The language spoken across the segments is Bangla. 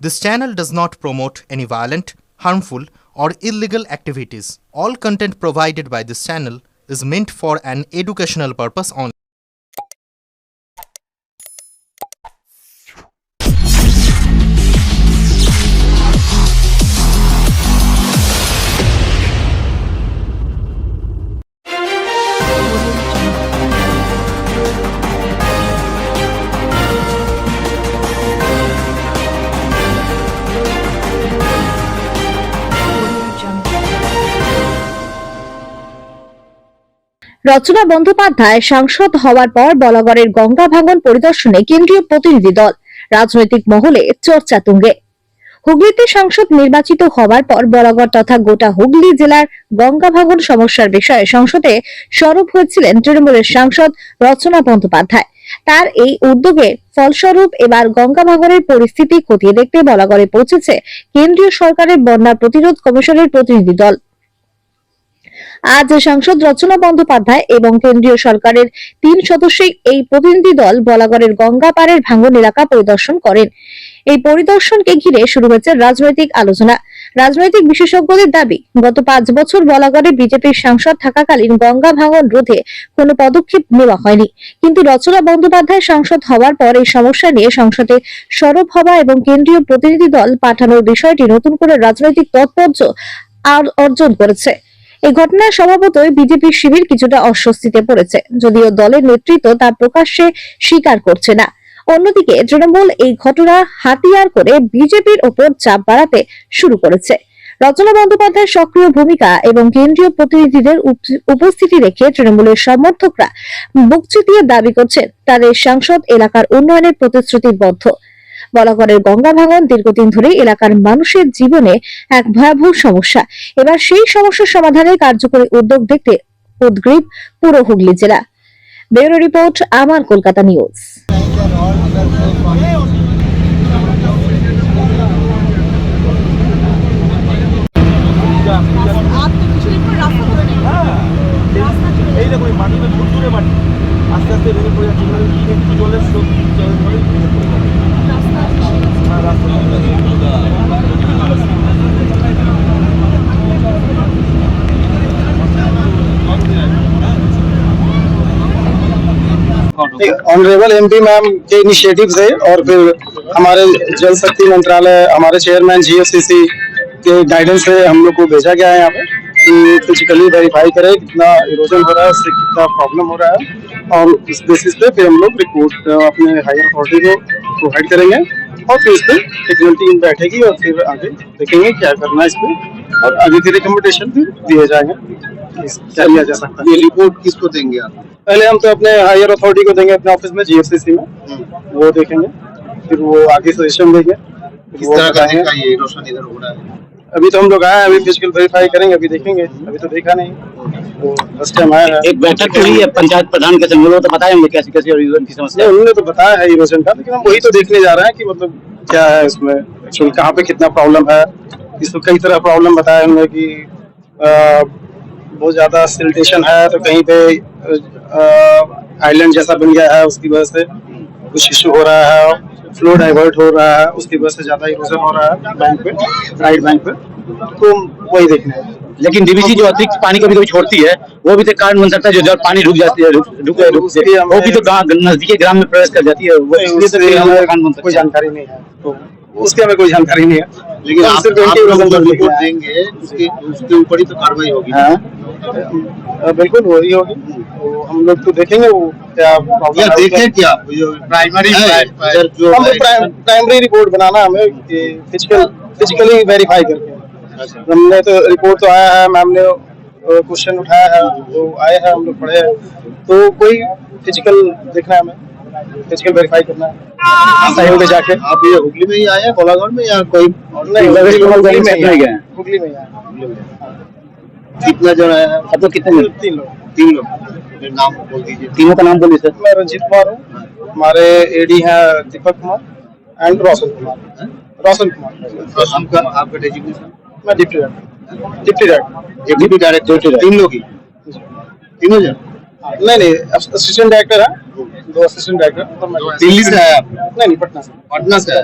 This channel does not promote any violent, harmful, or illegal activities. All content provided by this channel is meant for an educational purpose only. রচনা বন্দ্যোপাধ্যায় সাংসদ হওয়ার পর বলাগড়ের গঙ্গা ভাঙন পরিদর্শনে কেন্দ্রীয় প্রতিনিধি দল, রাজনৈতিক মহলে চর্চা তুঙ্গে। হুগলিতে সাংসদ নির্বাচিত হওয়ার পর বলাগড় তথা গোটা হুগলি জেলার গঙ্গা ভাঙন সমস্যার বিষয়ে সংসদে সরব হয়েছিলেন তৃণমূলের সাংসদ রচনা বন্দ্যোপাধ্যায়। তার এই উদ্যোগের ফলস্বরূপ এবার গঙ্গা ভাঙনের পরিস্থিতি খতিয়ে দেখতে বলাগড়ে পৌঁছেছে কেন্দ্রীয় সরকারের বন্যা প্রতিরোধ কমিশনের প্রতিনিধি দল। আজ সাংসদ রচনা বন্দ্যোপাধ্যায় এবং কেন্দ্রীয় সরকারের 3 সদস্যের এই প্রতিনিধি দল বলাগড়ের গঙ্গা পাড়ের ভাঙন এলাকা পরিদর্শন করেন। এই পরিদর্শনকে ঘিরে শুরু হয়েছে রাজনৈতিক আলোচনা। রাজনৈতিক বিশেষজ্ঞদের দাবি, গত 5 বছর বলাগড়ে বিজেপির সাংসদ থাকাকালীন গঙ্গা ভাঙন রোধে কোনো পদক্ষেপ নেওয়া হয়নি, কিন্তু রচনা বন্দ্যোপাধ্যায় সাংসদ হওয়ার পর এই সমস্যা নিয়ে সংসদে সরব হওয়া এবং কেন্দ্রীয় প্রতিনিধি দল পাঠানোর বিষয়টি নতুন করে রাজনৈতিক তাৎপর্য অর্জন করেছে। এই ঘটনায় স্বভাবতই বিজেপি শিবির কিছুটা অস্বস্তিতে পড়েছে, যদিও দলের নেতৃত্ব তা প্রকাশ্যে স্বীকার করছে না। অন্যদিকে তৃণমূল এই ঘটনা হাতিয়ার করে বিজেপির ওপর চাপ বাড়াতে শুরু করেছে। রচনা বন্দ্যোপাধ্যায়ের সক্রিয় ভূমিকা এবং কেন্দ্রীয় প্রতিনিধিদের উপস্থিতি রেখে তৃণমূলের সমর্থকরা বুক চিতিয়ে দাবি করছেন তাদের সাংসদ এলাকার উন্নয়নের প্রতিশ্রুতিবদ্ধ। বলাগড়ের গঙ্গা ভাঙন দীর্ঘদিন ধরে এলাকার মানুষের জীবনে এক ভয়াবহ সমস্যা। এবার সেই সমস্যার সমাধানে কার্যকরী উদ্যোগ দেখতে উদ্গ্রীব পুরো হুগলি জেলা। ব্যুরো রিপোর্ট, আমার কলকাতা নিউজ। আস্তে আস্তে ভেঙে পড়ে যাচ্ছে, একটু জলের স্রোত জলের ভেঙে পড়ে যাচ্ছে। ऑनरेबल एमपी मैम के इनिशिएटिव से और फिर हमारे जल शक्ति मंत्रालय, हमारे चेयरमैन जीएफसीसी के गाइडेंस से हम लोग को भेजा गया है यहाँ पे कि फिजिकली वेरीफाई करें कितना इरोजन हो रहा है, उससे कितना प्रॉब्लम हो रहा है, और इस बेसिस पे फिर हम लोग रिपोर्ट अपने हायर अथॉरिटी को प्रोवाइड करेंगे और फिर इस पर टेक्निकल टीम बैठेगी और फिर आगे देखेंगे क्या करना है इस पर, और आगे की रिकमेंडेशन फिर दिए जाएंगे क्या लिया जा सकता है। ये रिपोर्ट किसको देंगे आप? पहले हम तो अपने हायर अथॉरिटी को देंगे, अपने ऑफिस में जीएफसीसी में, वो देखेंगे, फिर वो आगे सजेशन देंगे। किस तरह का ये इरोशन इधर हो रहा है? अभी तो हम लोग आए, अभी फिजिकल वेरीफाई करेंगे, अभी देखेंगे, अभी तो देखा नहीं, तो फर्स्ट टाइम आया है। एक बैठक हुई है पंचायत प्रधान के संग, तो बताया हमने कैसी कैसी इरोजन की समस्या है। उन्होंने तो बताया है इरोजन का, लेकिन हम वही तो देखने जा रहे हैं कि मतलब क्या है इसमें एक्चुअली, कहाँ पे कितना प्रॉब्लम है। इसमें कई तरह प्रॉब्लम बताया हमने कि बहुत ज्यादा सिल्टेशन है, तो कहीं पे आइलैंड जैसा बन गया है, उसकी वजह से कुछ इशू हो रहा है, फ्लो डाइवर्ट हो रहा है, उसकी वजह से ज्यादा इरोजन हो रहा है बैंक पे, राइट बैंक पे, तो वही देखना है। लेकिन डीवीसी जो अतिरिक्त पानी कभी कभी छोड़ती है, वो भी तो कारण बन सकता है, जो जब पानी रुक जाती है, वो भी तो नजदीकी ग्राम में प्रवेश कर जाती है, वो इसलिए तो कारण बन सकता है। कोई जानकारी नहीं है, तो उसके हमें कोई जानकारी नहीं है, लेकिन आप रिपोर्ट देंगे उसके ऊपर ही तो कार्रवाई होगी। बिल्कुल वही होगी, तो हम लोग तो देखेंगे वो क्या प्रॉब्लम देखें क्या प्राइमरी प्राइमरी रिपोर्ट बनाना हमें फिजिकली वेरीफाई करके। हमने तो रिपोर्ट तो आया है, मैम ने क्वेश्चन उठाया है, वो आए हैं, हम लोग पढ़े हैं, तो कोई फिजिकल देखना है, हमें फिजिकल वेरीफाई करना है सही होके जाके। आप ये हुगली में ही आए हैं, कोलाघाट में, या कोई नहीं, हुगली में ही आए। कितना जन आया है? अब तो कितने लोग? 3 लोग। 3 लोग। फिर नाम बोल दीजिए। तीनों का नाम बोलिए सर। मैं रंजीत कुमार हूँ, हमारे एडी हैं दीपक कुमार एंड रोशन कुमार। आपका डेजिग्नेशन? मैं डिप्टी डायरेक्टर। 3 लोग ही? तीनों जन? नहीं, असिस्टेंट डायरेक्टर है, दो असिस्टेंट डायरेक्टर। दिल्ली से आया आप? नहीं पटना से। पटना से आया?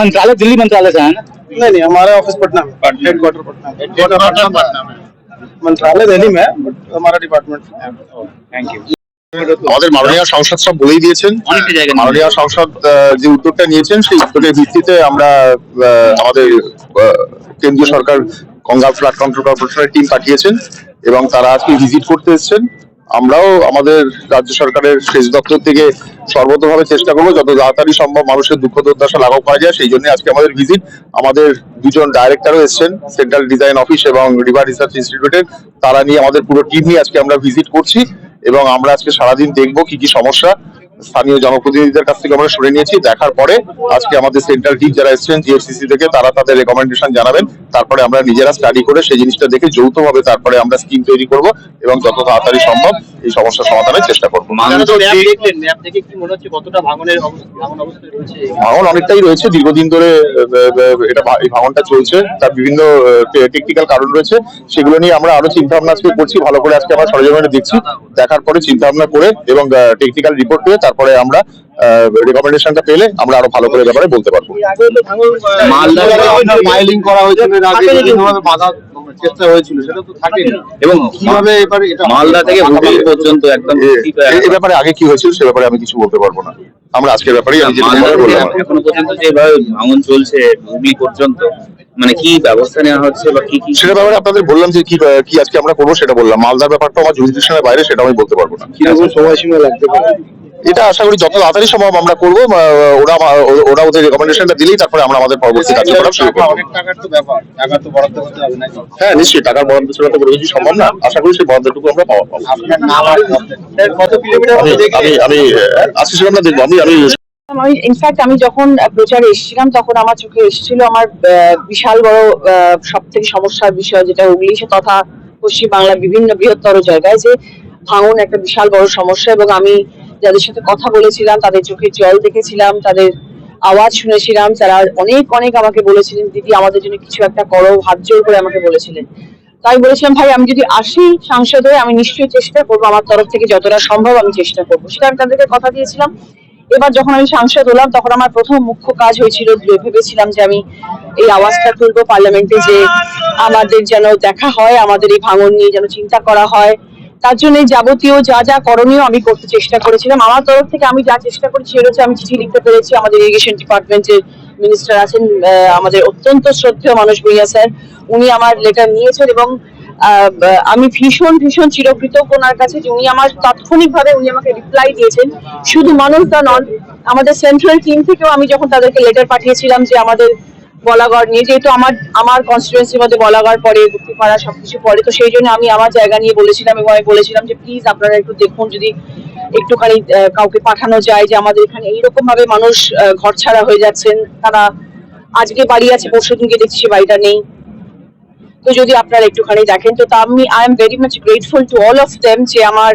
मंत्रालय दिल्ली मंत्रालय से है ना? नहीं हमारा ऑफिस पटना में, हेडक्वार्टर पटना में। हेडक्वार्टर पटना में। मंत्रालय दिल्ली में है, बट हमारा डिपार्टमेंट। Thank you. আমাদের মাননীয় সংসদ সব বলেই দিয়েছেন। অনেকটা জায়গা মাননীয় সংসদ যে উদ্যোগটা নিয়েছেন সেই উদ্যোগের ভিত্তিতে আমরা আমাদের কেন্দ্রীয় সরকার গঙ্গা ফ্লাড কন্ট্রোল কর্পোরেশনের টিম পাঠিয়েছেন এবং তারা আজকে ভিজিট করতে এসেছেন। আমরাও আমাদের রাজ্য সরকারের সেচ দপ্তর থেকে সর্বতভাবে চেষ্টা করবো যত তাড়াতাড়ি সম্ভব মানুষের দুঃখ দুর্দশা লাঘব করা যায়, সেই জন্য আজকে আমাদের ভিজিট। আমাদের দুজন ডাইরেক্টরও এসেছেন সেন্ট্রাল ডিজাইন অফিস এবং রিভার রিসার্চ ইনস্টিটিউটের, তারা নিয়ে আমাদের পুরো টিম নিয়ে আজকে আমরা ভিজিট করছি এবং আমরা আজকে সারাদিন দেখবো কি কি সমস্যা স্থানীয় জনপ্রতিনিধিদের কাছ থেকে আমরা শুনে নিয়েছি। দেখার পরে আজকে আমাদের সেন্ট্রাল টিম যারা এসেছেন জিএফসিসি থেকে তারা তাদের রেকমেন্ডেশন জানাবেন, তারপরে আমরা নিজেরা স্টাডি করে সেই জিনিসটা দেখে যৌথভাবে তারপরে আমরা স্কিম তৈরি করব এবং যত তাড়াতাড়ি সম্ভব এই সমস্যা সমাধানের চেষ্টা করবো। ভাঙন অনেকটাই রয়েছে, দীর্ঘদিন ধরে এই ভাঙনটা চলছে, তার বিভিন্ন টেকনিক্যাল কারণ রয়েছে, সেগুলো নিয়ে আমরা আরো চিন্তা ভাবনা আজকে করছি। ভালো করে আজকে আমরা সরজমিনে দেখছি, দেখার পরে চিন্তা ভাবনা করে এবং টেকনিক্যাল রিপোর্ট পেয়ে তারপরে আমরা রেকমেন্ডেশনটা পেলে আমরা আরো ভালো করে ব্যাপারে বলতে পারবো। মাইলিং করা হয়েছিল এর আগে, বিভিন্নভাবে বাধা চেষ্টা হয়েছিল, সেটা তো থাকে এবং কিভাবে এবারে এটা মালদা থেকে হুগলি পর্যন্ত একদম এই ব্যাপারে আগে কি হয়েছিল সে ব্যাপারে আমি কিছু বলতে পারবো না। আমরা আজকের ব্যাপারেই আমি যেটা বললাম এখনো পর্যন্ত যেভাবে ভাঙন চলছে হুগলি পর্যন্ত, মানে কি ব্যবস্থা নেওয়া হচ্ছে বা কি কি সেটা ব্যাপারে আপনাদের বললাম যে কি আজকে আমরা করবো সেটা বললাম। মালদার ব্যাপারটা আমার জুরিসডিকশনের বাইরে, সেটা আমি বলতে পারবো না। কিরকম সময়সীমা লাগতে পারে এটা আশা করি যত তাড়াতাড়ি সম্ভব আমরা করবো। ওরা ওদের রেকমেন্ডেশনটা দিলেই তারপরে আমরা আমাদের পরবর্তী কার্যক্রম শুরু করবো। অনেক টাকার তো ব্যাপার, টাকা তো বরাদ্দ করতে হবে নাকি? হ্যাঁ নিশ্চয়ই, টাকার বরাদ্দ ছাড়া তো কোনো কিছু সম্ভব না। আশা করি সেই বরাদ্দটুকু আমরা পাবো। আপনার নাম আর কত কিলোমিটার আমি আজকে সেটা আমরা দেখবো। আমি ইনফ্যাক্ট আমি যখন প্রচারে এসেছিলাম তখন আমার চোখে এসেছিল আমার বিশাল বড় সব থেকে সমস্যার বিষয় যেটা হুগলি তথা পশ্চিম বাংলার বিভিন্ন বৃহত্তর জায়গায় যে ভাঙন একটা বিশাল বড় সমস্যা, এবং আমি যাদের সাথে কথা বলেছিলাম তাদের চোখে জল দেখেছিলাম, তাদের আওয়াজ শুনেছিলাম, তারা অনেক অনেক আমাকে বলেছিলেন দিদি আমাদের জন্য কিছু একটা করো, হাত জোর করে আমাকে বলেছিলেন। তাই বলেছিলাম ভাই আমি যদি আসি সাংসদ হয়ে আমি নিশ্চয়ই চেষ্টা করবো, আমার তরফ থেকে যতটা সম্ভব আমি চেষ্টা করবো, সেটা আমি তাদেরকে কথা দিয়েছিলাম। এবার যখন আমি সাংসদ হলাম তখন আমার প্রথম মুখ্য কাজ হয়েছিল, ভেবেছিলাম যে আমি এই আওয়াজটা তুলবো পার্লামেন্টে, যে আমাদের যেন দেখা হয়, আমাদের এই ভাঙন নিয়ে যেন চিন্তা করা হয়। তার জন্য যাবতীয় যা যা করণীয় আমি করতে চেষ্টা করেছিলাম। আমার তরফ থেকে আমি যা চেষ্টা করেছি সেটা হচ্ছে আমি চিঠি লিখতে পেরেছি। আমাদের ইরিগেশন ডিপার্টমেন্টের মিনিস্টার আছেন, আমাদের অত্যন্ত শ্রদ্ধেয় মানুষ ভূঁইয়া স্যার, উনি আমার লেটার নিয়েছেন এবং আমি ভীষণ ভীষণ চিরকৃতজ্ঞ ওনার কাছে যে উনি আমার তাৎক্ষণিকভাবে উনি আমাকে রিপ্লাই দিয়েছেন। শুধু মানুষদা নন, আমাদের সেন্ট্রাল টিম থেকেও আমি যখন তাদেরকে লেটার পাঠিয়েছিলাম যে আমাদের বলাগড় নিয়ে, যেহেতু আমার কনস্টিটুয়েন্সির মধ্যে বলাগড় পড়ে, গুপ্তিপাড়া সবকিছু পড়ে, তো সেই জন্য আমি আমার জায়গা নিয়ে বলেছিলাম এবং আমি বলেছিলাম যে প্লিজ আপনারা একটু দেখুন যদি একটুখানি কাউকে পাঠানো যায়, যে আমাদের এখানে এইরকম ভাবে মানুষ ঘর ছাড়া হয়ে যাচ্ছেন, তারা আজকে বাড়ি আছে পরশু দিনকে দেখছি সে বাড়িটা নেই, তো যদি আপনারা একটুখানি দেখেন। তো I am very much grateful to all of them যে আমার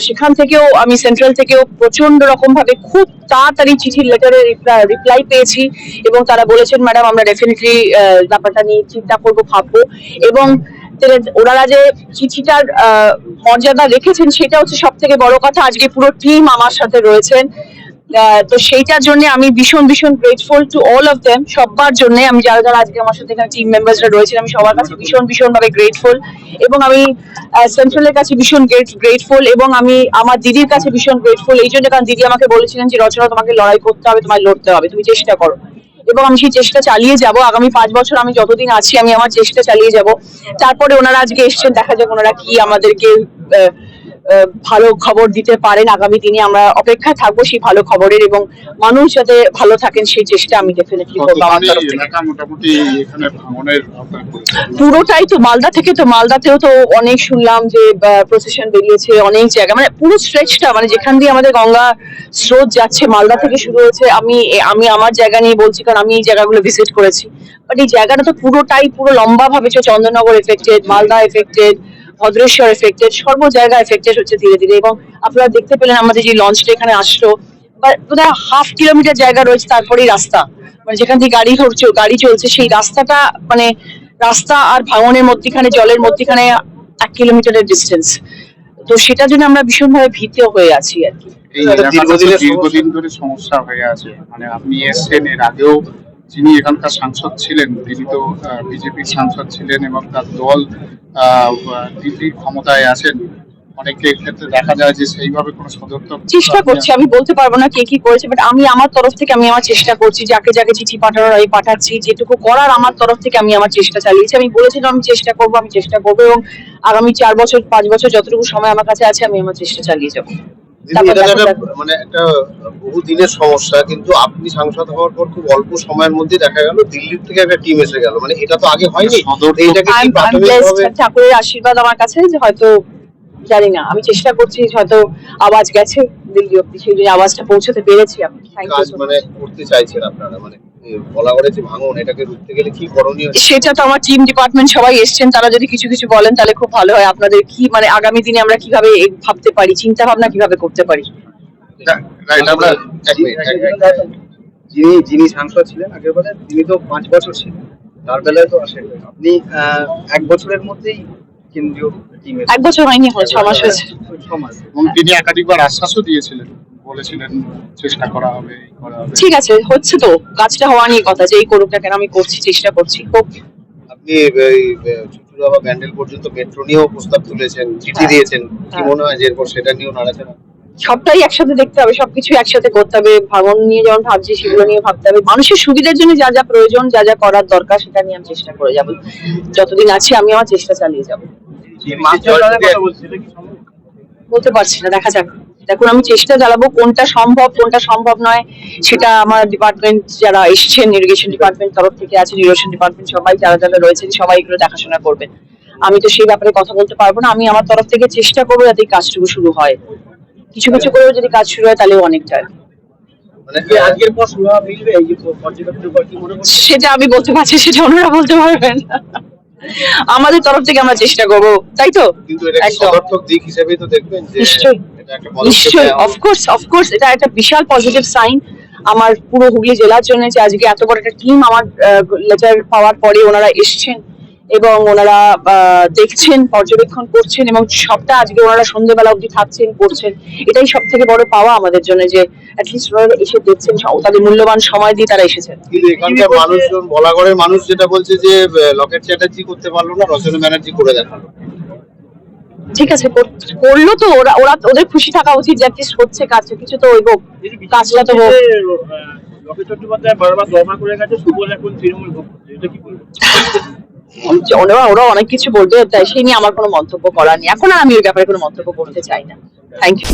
সেখান থেকেও আমি সেন্ট্রাল থেকেও প্রচন্ড রকম ভাবে খুব তাড়াতাড়ি চিঠির লেটারে রিপ্লাই পেয়েছি এবং তারা বলেছেন ম্যাডাম আমরা ডেফিনেটলি ব্যাপারটা নিয়ে চিন্তা করবো, ভাববো। এবং ওনারা যে চিঠিটার মর্যাদা রেখেছেন সেটা হচ্ছে সব থেকে বড় কথা। আজকে পুরো টিম আমার সাথে রয়েছেন, তো সেইটার জন্য আমি ভীষণ ভীষণ grateful to all of them, সবার জন্য। আমি যারা যারা আজকে আমার সাথে এখানে টিম মেম্বার্সরা রয়েছেন আমি সবার কাছে ভীষণ ভীষণ ভাবে গ্রেটফুল, এবং আমি সেন্ট্রালের কাছে ভীষণ গ্রেটফুল, এবং আমি আমার দিদির কাছে ভীষণ গ্রেটফুল এই জন্য কারণ দিদি আমাকে বলেছিলেন যে রচনা তোমাকে লড়াই করতে হবে, তোমায় লড়তে হবে, তুমি চেষ্টা করো, এবং আমি সেই চেষ্টা চালিয়ে যাব। আগামী 5 বছর আমি যতদিন আছি আমি আমার চেষ্টা চালিয়ে যাব। তারপরে ওনারা আজকে এসছেন, দেখা যাক ওনারা কি আমাদেরকে ভালো খবর দিতে পারেন। আগামী দিনে আমরা অপেক্ষা থাকবো সেই ভালো খবরের, এবং মানুষ যাতে ভালো থাকেন সেই চেষ্টা আমি ডেফিনেটলি করবো আমার তরফ থেকে। মোটামুটি এখানে ভাঙনের পুরোটাই তো মালদাতেও তো অনেক শুনলাম যে প্রসেশন বেরিয়েছে অনেক জায়গা, মানে পুরো স্ট্রেচটা, মানে যেখান দিয়ে আমাদের গঙ্গা স্রোত যাচ্ছে মালদা থেকে শুরু হয়েছে। আমি আমার জায়গা নিয়ে বলছি কারণ আমি এই জায়গাগুলো ভিজিট করেছি, বাট এই জায়গাটা তো পুরোটাই পুরো লম্বা ভাবে Chandannagar affected, Malda affected, Bhadreswar affected, সর্ব জায়গা এফেক্টেড হচ্ছে ধীরে ধীরে। এবং আপনারা দেখতে পেলেন আমাদের যে লঞ্চটা এখানে আসলো, বোধহয় 1/2 কিলোমিটার জায়গা রয়েছে, তারপরেই রাস্তা, মানে যেখান থেকে গাড়ি চলছে সেই রাস্তাটা, মানে রাস্তা আর ভাঙনের মধ্যখানে জলের মধ্যখানে 1 কিলোমিটারের ডিস্টেন্স। তো সেটার জন্য আমরা ভীষণভাবে ভীত হয়ে আছি আর কি। এই এলাকাটা তো দীর্ঘদিন ধরে সমস্যা হয়ে আছে, মানে আপনি এসছেন, এর আগেও যিনি এখানকার সাংসদ ছিলেন তিনি তো বিজেপির সাংসদ ছিলেন এবং তার দল দিল্লির ক্ষমতায় আছেন। অনেকের ক্ষেত্রে দেখা যায় যে সেইভাবে কোনো সদর দপ্তর চেষ্টা করছি, আমি বলতে পারবো না কে কি করেছে, বাট আমি আমার তরফ থেকে আমি আমার চেষ্টা করছি, যাকে যাকে চিঠি পাঠানোর আমি পাঠাচ্ছি, যেটুকু করার আমার তরফ থেকে আমি আমার চেষ্টা চালিয়েছি। আমি বলেছিলাম আমি চেষ্টা করবো এবং আগামী 4 বছর 5 বছর যতটুকু সময় আমার কাছে আছে আমি আমার চেষ্টা চালিয়ে যাবো। মানে একটা বহু দিনের সমস্যা, কিন্তু আপনি সাংসদ হওয়ার পর খুব অল্প সময়ের মধ্যে দেখা গেল দিল্লির থেকে একটা টিম এসে গেল, মানে এটা তো আগে হয়নি। এইটাকে কি প্রাথমিকভাবে ঠাকুরের আশীর্বাদ আমার কাছে যে হয়তো জানি না, আমি চেষ্টা করছি, হয়তো আওয়াজ গেছে দিল্লি অব্দি, সেই জন্য আওয়াজটা পৌঁছাতে পেরেছি আমি। কাজ মানে করতে চাইছেন আপনারা, মানে বলাগড়ে যে ভাঙন এটাকে রুখতে গেলে কি করণীয়? সেটা তো আমার টিম ডিপার্টমেন্ট সবাই এসছেন, তারা যদি কিছু কিছু বলেন তাহলে খুব ভালো হয়। আপনাদের কি মানে আগামী দিনে আমরা কিভাবে ভাবতে পারি, চিন্তা ভাবনা কিভাবে করতে পারি? যিনি সাংসদ ছিলেন আগের বারে, তিনি তো 5 বছর ছিলেন, তার বেলায় তো আসেন আপনি 1 বছরের মধ্যেই কেন্দ্রীয় টিমে। 1 বছর হয়নি, 6 মাস হয়েছে। এবং তিনি একাধিকবার আশ্বাসও দিয়েছিলেন, বলেছিলেন চেষ্টা করা হবে, এই করা হবে। ঠিক আছে, হচ্ছে তো, কাজটা হওয়া নিয়ে কথা, যে এই করুক না কেন আমি করছি, চেষ্টা করছি। আপনি এই চুচুড়া বা ব্যান্ডেল পর্যন্ত মেট্রো নিয়েও প্রস্তাব তুলেছেন, চিঠি দিয়েছেন, কি মনে হয় যে এরপর সেটা নিয়েও নাড়াচাড়া? সবটাই একসাথে দেখতে হবে, সবকিছু একসাথে করতে হবে। ভাঙন নিয়ে যেমন ভাবছি সেগুলো নিয়ে ভাবতে হবে, মানুষের সুবিধার জন্য যা যা প্রয়োজন, যা যা করার দরকার সেটা নিয়ে আমি চেষ্টা করে যাবো। যতদিন আছি আমি আমার চেষ্টা চালিয়ে যাবো। বলতে পারছি না, দেখা যাক। দেখুন আমি চেষ্টা চালাবো, কোনটা সম্ভব নয় সেটা আমার ডিপার্টমেন্ট যারা এসছেন, ইরিগেশন ডিপার্টমেন্ট তরফ থেকে আছে, ইরিগেশন ডিপার্টমেন্ট সবাই যারা যারা রয়েছেন সবাই এগুলো দেখাশোনা করবেন। আমি তো সেই ব্যাপারে কথা বলতে পারবো না। আমি আমার তরফ থেকে চেষ্টা করবো যাতে এই কাজটুকু শুরু হয়। কিছু কিছু করেও যদি কাজ শুরু হয় তাহলেও অনেকটা। আজকের পর সুরা মিলবে এই যে পর্যটকদের উপর, কি মনে করছেন? সেটা আমি বলতে পারছি, সেটা ওনারা বলতে পারবেন। আমাদের তরফ থেকে আমরা চেষ্টা করবো, তাই তো? কিন্তু এটা সদর্থক দিক হিসেবেই তো দেখবেন যে এটা একটা নিশ্চয়ই, অফকোর্স এটা একটা বিশাল পজিটিভ সাইন আমার পুরো হুগলি জেলার জন্য, যে আজকে এত বড় একটা টিম আমার লেটার পাওয়ার পরে ওনারা এসছেন এবং ওনারা দেখছেন, পর্যবেক্ষণ করছেন এবং সবটা আজকে ওনারা সন্ধ্যেবেলা অবধি থাকছেন, করছেন। এটাই সব থেকে বড় পাওয়া আমাদের জন্য, যে অ্যাটলিস্ট ওনারা এসে দেখছেন, তাদের মূল্যবান সময় দিয়ে তারা এসেছেন। কিন্তু এখানকার মানুষজন, বলাগড়ের মানুষ যেটা বলছে যে লকেট চ্যাটার্জি করতে পারলো না, রচনা ব্যানার্জি করে দেখালো। ঠিক আছে, করলো তো, ওরা ওদের খুশি থাকা উচিত যে অ্যাটলিস্ট হচ্ছে কাজটা, কিছু তো ওই হোক, কাজটা তো হোক। লকেট চট্টোপাধ্যায় বারবার দরমা করে গেছে, সুবল এখন তৃণমূল ভোগ করছে, এটা কি বলবো? ওরা অনেক কিছু বলবে, তাই সেই নিয়ে আমার কোনো মন্তব্য করার নেই এখন, আর আমি ওই ব্যাপারে কোনো মন্তব্য করতে চাই না। Thank you.